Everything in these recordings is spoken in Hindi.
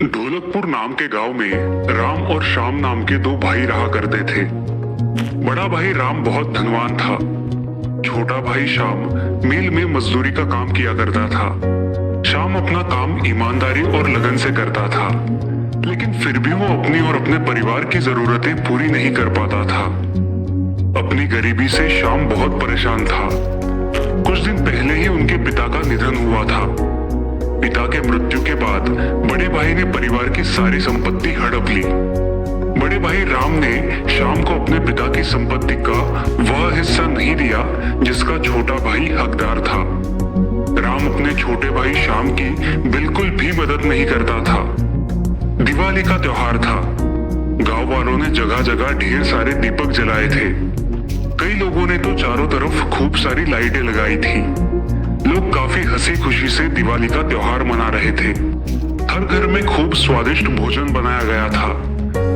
ढोलकपुर नाम के गांव में राम और श्याम नाम के दो भाई रहा करते थे। बड़ा भाई राम बहुत धनवान था। छोटा भाई श्याम मिल में मजदूरी का काम किया करता था। श्याम अपना काम ईमानदारी और लगन से करता था, लेकिन फिर भी वो अपनी और अपने परिवार की जरूरतें पूरी नहीं कर पाता था। अपनी गरीबी से श्याम बहुत परेशान था। कुछ दिन पहले ही उनके पिता का निधन हुआ था। पिता के मृत्यु के बाद बड़े भाई ने परिवार की सारी संपत्ति हड़प ली। बड़े भाई राम ने श्याम को अपने पिता की संपत्ति का वह हिस्सा नहीं दिया जिसका छोटा भाई हकदार था। राम अपने छोटे भाई श्याम की बिल्कुल भी मदद नहीं करता था। दिवाली का त्योहार था। गांव वालों ने जगह जगह ढेर सारे दीपक जलाए थे। कई लोगों ने तो चारों तरफ खूब सारी लाइटें लगाई थी। लोग काफी हंसी खुशी से दिवाली का त्योहार मना रहे थे। हर घर में खूब स्वादिष्ट भोजन बनाया गया था।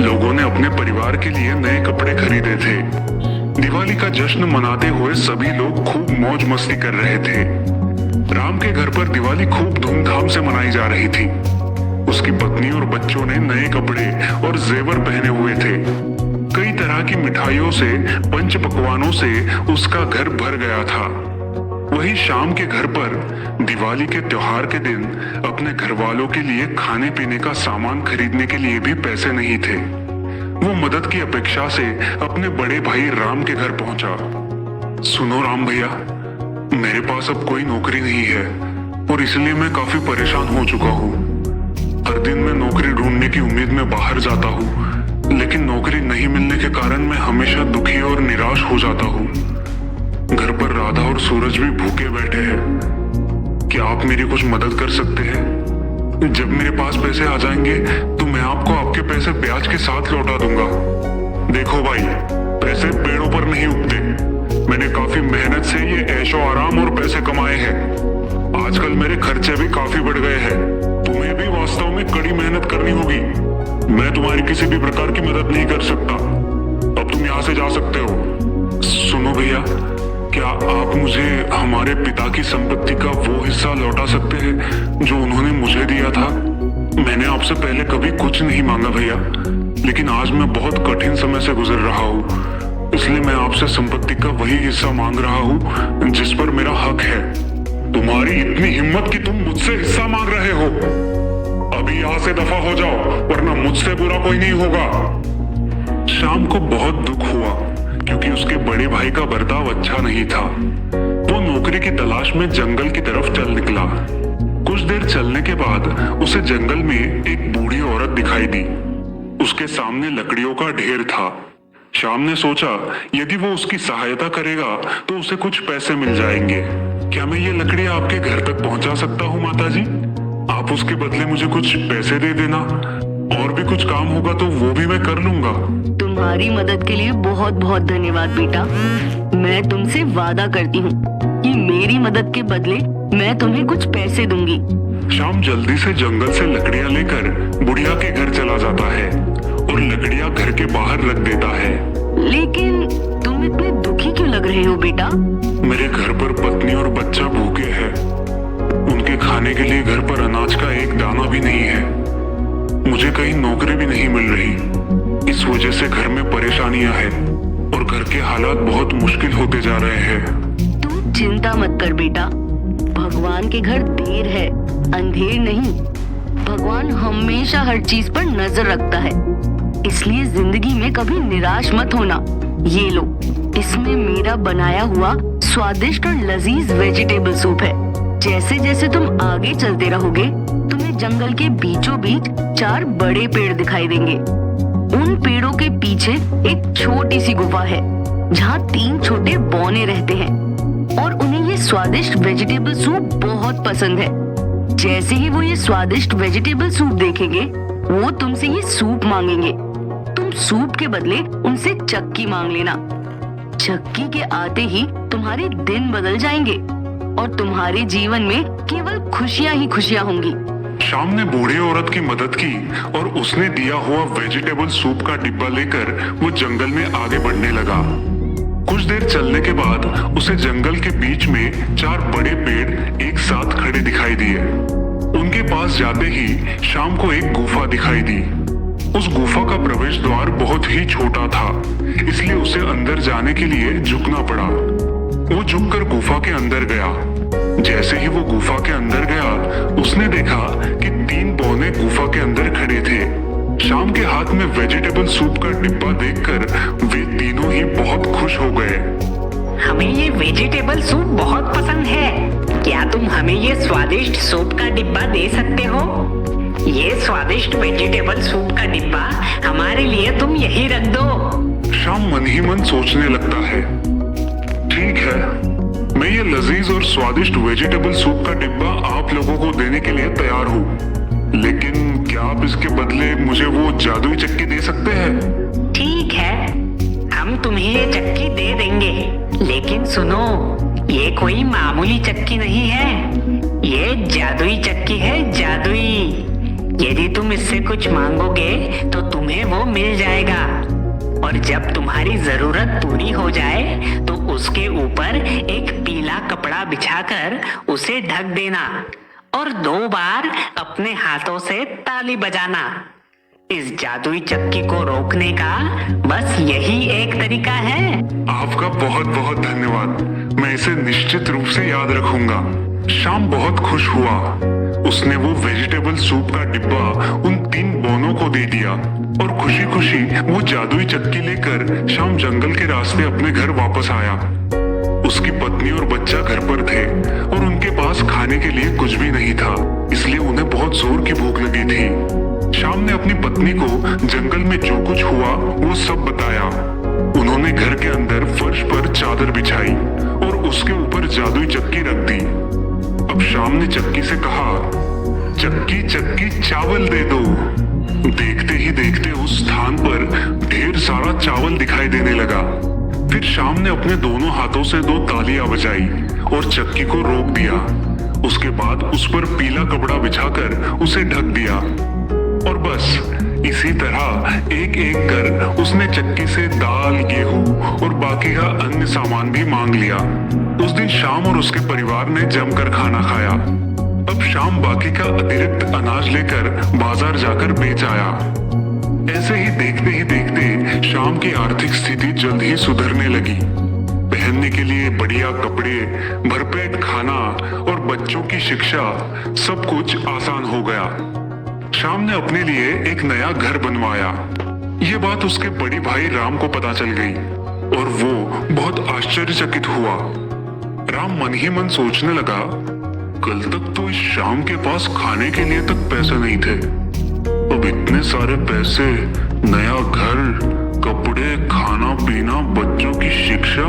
लोगों ने अपने परिवार के लिए नए कपड़े खरीदे थे। दिवाली का जश्न मनाते हुए सभी लोग खूब मौज मस्ती कर रहे थे। राम के घर पर दिवाली खूब धूमधाम से मनाई जा रही थी। उसकी पत्नी और बच्चों ने नए कपड़े और जेवर पहने हुए थे। कई तरह की मिठाइयों से, पंच पकवानों से उसका घर भर गया था। वही श्याम के घर पर दिवाली के त्योहार के दिन अपने घर वालों के लिए खाने पीने का सामान खरीदने के लिए भी पैसे नहीं थे। वो मदद की अपेक्षा से अपने बड़े भाई राम के घर पहुंचा। सुनो राम भैया, मेरे पास अब कोई नौकरी नहीं है और इसलिए मैं काफी परेशान हो चुका हूँ। हर दिन मैं नौकरी ढूंढने की उम्मीद में बाहर जाता हूँ, लेकिन नौकरी नहीं मिलने के कारण मैं हमेशा दुखी और निराश हो जाता हूँ। घर पर राधा और सूरज भी भूखे बैठे हैं। क्या आप मेरी कुछ मदद कर सकते हैं? जब मेरे पास पैसे आ जाएंगे तो मैं आपको आपके पैसे ब्याज के साथ लौटा दूंगा। देखो भाई, पैसे पेड़ों पर नहीं उगते। मैंने काफी मेहनत से ये ऐशो आराम और पैसे कमाए हैं। आजकल मेरे खर्चे भी काफी बढ़ गए हैं। तुम्हें भी वास्तव में कड़ी मेहनत करनी होगी। मैं तुम्हारी किसी भी प्रकार की मदद नहीं कर सकता। अब तुम यहाँ से जा सकते हो। सुनो भैया, क्या आप मुझे हमारे पिता की संपत्ति का वो हिस्सा लौटा सकते हैं जो उन्होंने मुझे दिया था? मैंने आपसे पहले कभी कुछ नहीं मांगा भैया, लेकिन आज मैं बहुत कठिन समय से गुजर रहा हूँ, इसलिए मैं आपसे संपत्ति का वही हिस्सा मांग रहा हूँ जिस पर मेरा हक है। तुम्हारी इतनी हिम्मत कि तुम मुझसे हिस्सा मांग रहे हो? अभी यहाँ से दफा हो जाओ, वरना मुझसे बुरा कोई नहीं होगा। श्याम को बहुत दुख हुआ क्योंकि उसके बड़े भाई का बर्ताव अच्छा नहीं था। वो नौकरी की तलाश में जंगल की तरफ चल निकला। कुछ देर चलने के बाद उसे जंगल में एक बूढ़ी औरत दिखाई दी। उसके सामने लकड़ियों का ढेर था। श्याम ने सोचा यदि वो उसकी सहायता करेगा तो उसे कुछ पैसे मिल जाएंगे। क्या मैं ये लकड़ियां आपके घर तक पहुंचा सकता हूँ माताजी? आप उसके बदले मुझे कुछ पैसे दे देना। और भी कुछ काम होगा तो वो भी मैं कर लूंगा। तुम्हारी मदद के लिए बहुत बहुत धन्यवाद बेटा। मैं तुमसे वादा करती हूँ कि मेरी मदद के बदले मैं तुम्हें कुछ पैसे दूंगी। श्याम जल्दी से जंगल से लकड़ियां लेकर बुढ़िया के घर चला जाता है और लकड़ियां घर के बाहर रख देता है। लेकिन तुम इतने दुखी क्यों लग रहे हो बेटा? मेरे घर पर पत्नी और बच्चा भूखे हैं। उनके खाने के लिए घर पर अनाज का एक दाना भी नहीं है। मुझे कहीं नौकरी भी नहीं मिल रही। इस वजह से घर में परेशानियां हैं और घर के हालात बहुत मुश्किल होते जा रहे हैं। तू चिंता मत कर बेटा। भगवान के घर देर है, अंधेर नहीं। भगवान हमेशा हर चीज पर नजर रखता है, इसलिए जिंदगी में कभी निराश मत होना। ये लो, इसमें मेरा बनाया हुआ स्वादिष्ट और लजीज वेजिटेबल सूप है। जैसे जैसे तुम आगे चलते रहोगे तुम्हें जंगल के बीचों बीच 4 बड़े पेड़ दिखाई देंगे। उन पेड़ों के पीछे एक छोटी सी गुफा है जहाँ 3 छोटे बौने रहते हैं और उन्हें ये स्वादिष्ट वेजिटेबल सूप बहुत पसंद है। जैसे ही वो ये स्वादिष्ट वेजिटेबल सूप देखेंगे वो तुमसे ये सूप मांगेंगे। तुम सूप के बदले उनसे चक्की मांग लेना। चक्की के आते ही तुम्हारे दिन बदल जाएंगे और तुम्हारे जीवन में केवल खुशियां ही खुशियां होंगी। श्याम ने बूढ़ी औरत की मदद की और उसने दिया हुआ वेजिटेबल सूप का डिब्बा लेकर वो जंगल में आगे बढ़ने लगा। कुछ देर चलने के बाद उसे जंगल के बीच में 4 बड़े पेड़ एक साथ खड़े दिखाई दिए। उनके पास जाते ही शाम को एक गुफा दिखाई दी। उस गुफा का प्रवेश द्वार बहुत ही छोटा था, इसलिए उसे अंदर जाने के लिए झुकना पड़ा। वो झुककर गुफा के अंदर गया। जैसे ही वो गुफा के अंदर गया, उसने देखा कि 3 बौने गुफा के अंदर खड़े थे। शाम के हाथ में वेजिटेबल सूप का डिब्बा देखकर वे तीनों ही बहुत खुश हो गए। हमें ये वेजिटेबल सूप बहुत पसंद है। क्या तुम हमें ये स्वादिष्ट सूप का डिब्बा दे सकते हो? ये स्वादिष्ट वेजिटेबल सूप का डिब्बा हमारे लिए तुम यही रख दो। शाम मन ही मन सोचने लगता है, ठीक है, मैं ये लजीज और स्वादिष्ट वेजिटेबल सूप का डिब्बा आप लोगों को देने के लिए तैयार हूँ, लेकिन क्या आप इसके बदले मुझे वो जादुई चक्की दे सकते हैं? ठीक है, हम तुम्हें ये चक्की दे देंगे, लेकिन सुनो, ये कोई मामूली चक्की नहीं है। ये जादुई चक्की है, जादुई। यदि तुम इससे कुछ मांगोगे तो तुम्हें वो मिल जाएगा, और जब तुम्हारी जरूरत पूरी हो जाए तो उसके ऊपर एक पीला कपड़ा बिछाकर उसे ढक देना और 2 बार अपने हाथों से ताली बजाना। इस जादुई चक्की को रोकने का बस यही एक तरीका है। आपका बहुत बहुत धन्यवाद, मैं इसे निश्चित रूप से याद रखूंगा। शाम बहुत खुश हुआ। उसने वो वेजिटेबल सूप का डिब्बा उन 3 बौनों को दे दिया और खुशी खुशी वो जादुई चक्की लेकर शाम जंगल के रास्ते अपने घर वापस आया। उसकी पत्नी और बच्चा घर पर थे और उनके पास खाने के लिए कुछ भी नहीं था, इसलिए उन्हें बहुत जोर की भूख लगी थी। शाम ने अपनी पत्नी को जंगल में जो कुछ हुआ वो सब बताया। उन्होंने घर के अंदर फर्श पर चादर बिछाई और उसके ऊपर जादुई चक्की रख दी। अब शाम ने चक्की से कहा, चक्की चक्की चावल दे दो। देखते ही देखते उस स्थान पर ढेर सारा चावल दिखाई देने लगा। फिर शाम ने अपने दोनों हाथों से 2 तालियां बजाई और चक्की को रोक दिया। उसके बाद उस पर पीला कपड़ा बिछाकर उसे ढक दिया और बस इसी तरह एक एक कर उसने चक्की से दाल, गेहूं और बाकी का अन्य सामान भी मांग लिया। उस दिन शाम और उसके परिवार ने जमकर खाना खाया। अब शाम बाकी का अतिरिक्त अनाज लेकर बाजार जाकर बेच आया। ऐसे ही देखते शाम की आर्थिक स्थिति जल्द ही सुधरने लगी। पहनने के लिए बढ़िया कपड़े, भरपेट खाना और बच्चों की शिक्षा, सब कुछ आसान हो गया। शाम ने अपने लिए एक नया घर बनवाया। ये बात उसके बड़े भाई राम को पता चल गई और वो बहुत आश्चर्यचकित हुआ। राम मन ही मन सोचने लगा, कल तक तो इस शाम के पास खाने के लिए तक पैसे नहीं थे, अब इतने सारे पैसे, नया घर, कपड़े, खाना पीना, बच्चों की शिक्षा,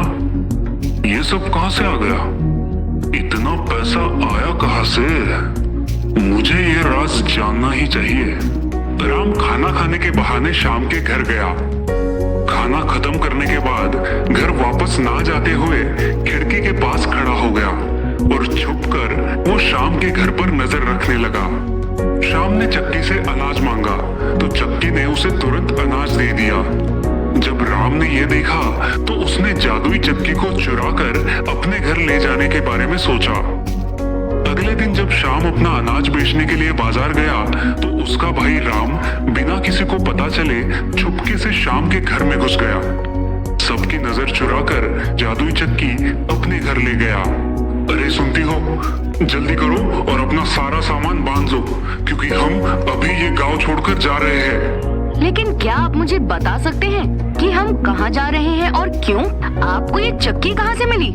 ये सब कहां से आ गया? इतना पैसा आया कहां से? मुझे ये राज जानना ही चाहिए। राम खाना खाने के बहाने शाम के घर गया। खाना खत्म करने के बाद घर वापस ना जाते हुए खिड़की के पास खड़ा हो गया और छुपकर वो शाम के घर पर नजर रखने लगा। शाम ने चक्की से अनाज मांगा तो चक्की ने उसे तुरंत अनाज दे दिया। जब राम ने ये देखा तो उसने जादुई चक्की को चुराकर अपने घर ले जाने के बारे में सोचा। अगले दिन जब शाम अपना अनाज बेचने के लिए बाजार गया तो उसका भाई राम बिना किसी को पता चले चुपके से शाम के घर में घुस गया। सबकी नजर चुराकर जादुई चक्की अपने घर ले गया। अरे सुनती हो, जल्दी करो और अपना सारा सामान बांध लो, क्योंकि हम अभी ये गांव छोड़कर जा रहे हैं। लेकिन क्या आप मुझे बता सकते हैं कि हम कहाँ जा रहे हैं और क्यों? आपको ये चक्की कहाँ से मिली?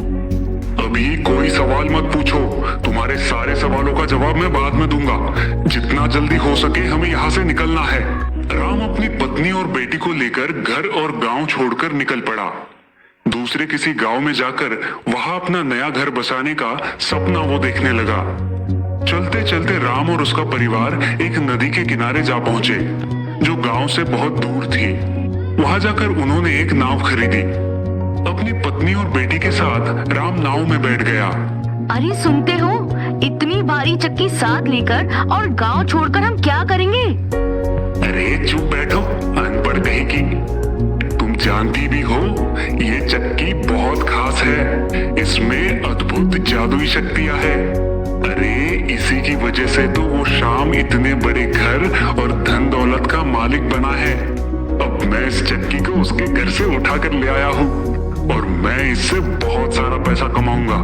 अभी कोई सवाल मत पूछो, तुम्हारे सारे सवालों का जवाब मैं बाद में दूंगा। जितना जल्दी हो सके हमें यहाँ से निकलना है। राम अपनी पत्नी और बेटी को लेकर घर और गांव छोड़कर निकल पड़ा। दूसरे किसी गांव में जाकर वहां अपना नया घर बसाने का सपना वो देखने लगा। चलते चलते राम और उसका परिवार एक नदी के किनारे जा पहुंचे जो गांव से बहुत दूर थी। वहां जाकर उन्होंने एक नाव खरीदी। अपनी पत्नी और बेटी के साथ राम नाव में बैठ गया। अरे सुनते हो, इतनी भारी चक्की साथ लेकर और गांव छोड़कर हम क्या करेंगे? अरे चुप बैठो, अनपढ़ कहीं की। तुम जानती भी हो ये चक्की बहुत खास है, इसमें अद्भुत जादुई शक्तियां है। अरे इसी की वजह से तो वो शाम इतने बड़े घर और धन दौलत का मालिक बना है। अब मैं इस चक्की को उसके घर से उठा कर ले आया हूँ और मैं इससे बहुत सारा पैसा कमाऊंगा।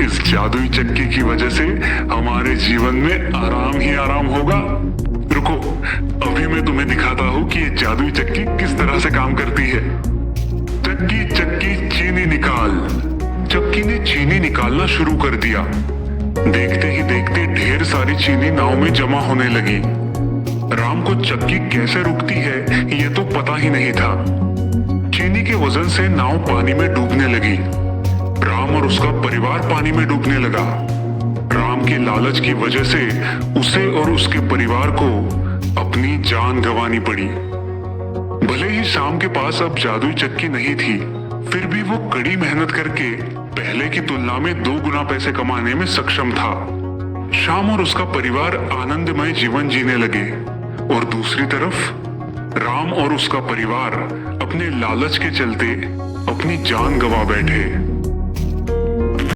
इस जादुई चक्की की वजह से हमारे जीवन में आराम ही आराम होगा। रुको, अभी मैं तुम्हें दिखाता हूँ कि ये जादुई चक्की किस तरह से काम करती है। चक्की चक्की चीनी निकाल। चक्की ने चीनी निकालना शुरू कर दिया। देखते ही देखते ढेर सारी चीनी नाव में जमा होने लगी। राम को चक्की कैसे रुकती है ये तो पता ही नहीं था। चीनी के वजन से नाव पानी में डूबने लगी। राम और उसका परिवार पानी में डूबने लगा। राम के लालच की वजह से उसे और उसके परिवार को अपनी जान गंवानी पड़ी। भले ही शाम के पास अब जादुई चक्की नहीं थी, फिर भी वो कड़ी मेहनत करके पहले की तुलना में 2 गुना पैसे कमाने में सक्षम था। शाम और उसका परिवार आनंदमय जीवन जीने लगे और दूसरी तरफ राम और उसका परिवार अपने लालच के चलते अपनी जान गंवा बैठे।